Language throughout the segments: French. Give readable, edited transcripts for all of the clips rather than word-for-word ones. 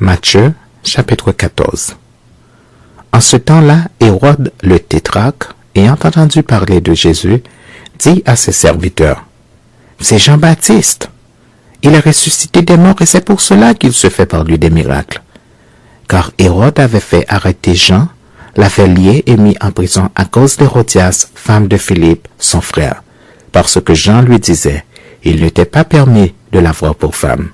Matthieu, chapitre 14. En ce temps-là, Hérode le tétrarque, ayant entendu parler de Jésus, dit à ses serviteurs, « C'est Jean-Baptiste. Il est ressuscité des morts et c'est pour cela qu'il se fait par lui des miracles. » Car Hérode avait fait arrêter Jean, l'avait lié et mis en prison à cause d'Hérodias, femme de Philippe, son frère, parce que Jean lui disait, il n'était pas permis de l'avoir pour femme.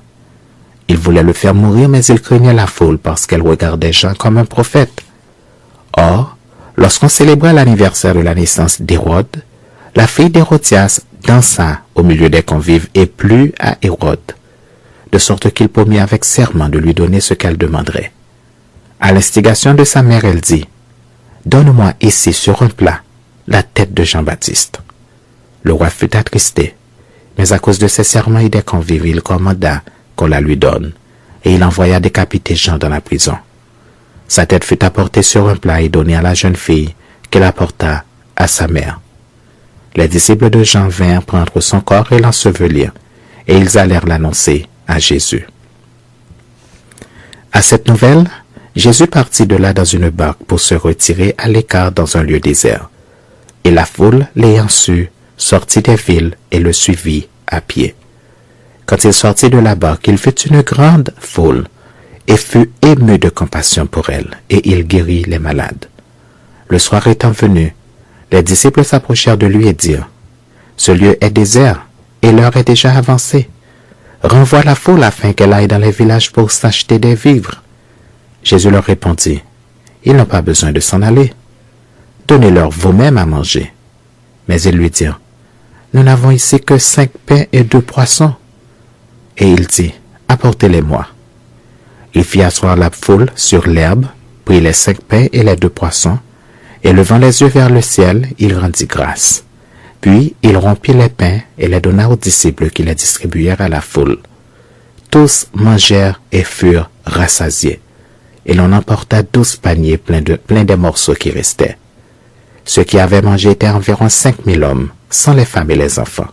Il voulait le faire mourir, mais il craignait la foule parce qu'elle regardait Jean comme un prophète. Or, lorsqu'on célébrait l'anniversaire de la naissance d'Hérode, la fille d'Hérodias dansa au milieu des convives et plut à Hérode, de sorte qu'il promit avec serment de lui donner ce qu'elle demanderait. À l'instigation de sa mère, elle dit, « Donne-moi ici sur un plat la tête de Jean-Baptiste. » Le roi fut attristé, mais à cause de ses serments et des convives, il commanda qu'on la lui donne, et il envoya décapiter Jean dans la prison. Sa tête fut apportée sur un plat et donnée à la jeune fille, qu'elle apporta à sa mère. Les disciples de Jean vinrent prendre son corps et l'ensevelir, et ils allèrent l'annoncer à Jésus. À cette nouvelle, Jésus partit de là dans une barque pour se retirer à l'écart dans un lieu désert. Et la foule, l'ayant su, sortit des villes et le suivit à pied. Quand il sortit de la barque, il fut une grande foule et fut ému de compassion pour elle, et il guérit les malades. Le soir étant venu, les disciples s'approchèrent de lui et dirent, « Ce lieu est désert, et l'heure est déjà avancée. Renvoie la foule afin qu'elle aille dans les villages pour s'acheter des vivres. » Jésus leur répondit, « Ils n'ont pas besoin de s'en aller. Donnez-leur vous-même à manger. » Mais ils lui dirent, « Nous n'avons ici que 5 pains et 2 poissons. » Et il dit, « Apportez-les-moi. » Il fit asseoir la foule sur l'herbe, prit les 5 pains et les 2 poissons, et levant les yeux vers le ciel, il rendit grâce. Puis il rompit les pains et les donna aux disciples qui les distribuèrent à la foule. Tous mangèrent et furent rassasiés, et l'on emporta 12 paniers pleins des morceaux qui restaient. Ceux qui avaient mangé étaient environ 5000 hommes, sans les femmes et les enfants.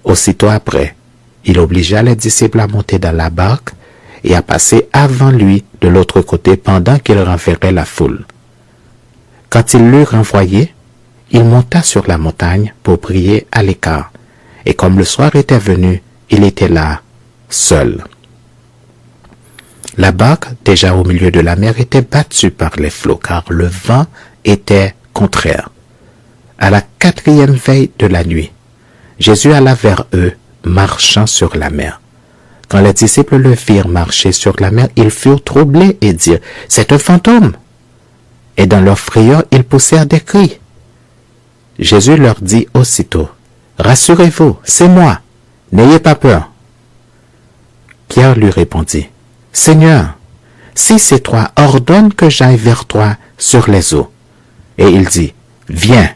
Aussitôt après, il obligea les disciples à monter dans la barque et à passer avant lui de l'autre côté pendant qu'il renverrait la foule. Quand il l'eut renvoyé, il monta sur la montagne pour prier à l'écart, et comme le soir était venu, il était là, seul. La barque, déjà au milieu de la mer, était battue par les flots, car le vent était contraire. À la 4e veille de la nuit, Jésus alla vers eux, marchant sur la mer. Quand les disciples le virent marcher sur la mer, ils furent troublés et dirent, « C'est un fantôme !» Et dans leur frayeur, ils poussèrent des cris. Jésus leur dit aussitôt, « Rassurez-vous, c'est moi, n'ayez pas peur. » Pierre lui répondit, « Seigneur, si c'est toi, ordonne que j'aille vers toi sur les eaux. » Et il dit, « Viens. »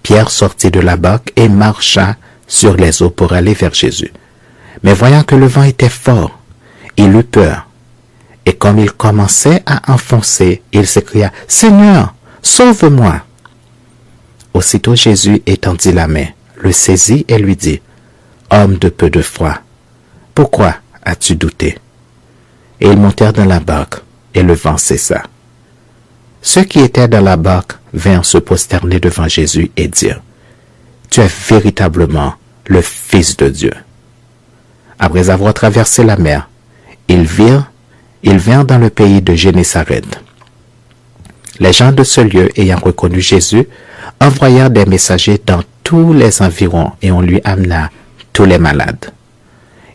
Pierre sortit de la barque et marcha sur les eaux pour aller vers Jésus. Mais voyant que le vent était fort, il eut peur. Et comme il commençait à enfoncer, il s'écria, « Seigneur, sauve-moi !» Aussitôt Jésus étendit la main, le saisit et lui dit, « Homme de peu de foi, pourquoi as-tu douté ?» Et ils montèrent dans la barque, et le vent cessa. Ceux qui étaient dans la barque vinrent se prosterner devant Jésus et dirent, « Tu es véritablement le Fils de Dieu. » Après avoir traversé la mer, ils vinrent dans le pays de Génézareth. Les gens de ce lieu, ayant reconnu Jésus, envoyèrent des messagers dans tous les environs et on lui amena tous les malades.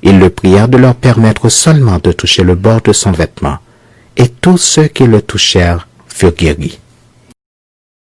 Ils le prièrent de leur permettre seulement de toucher le bord de son vêtement, et tous ceux qui le touchèrent furent guéris.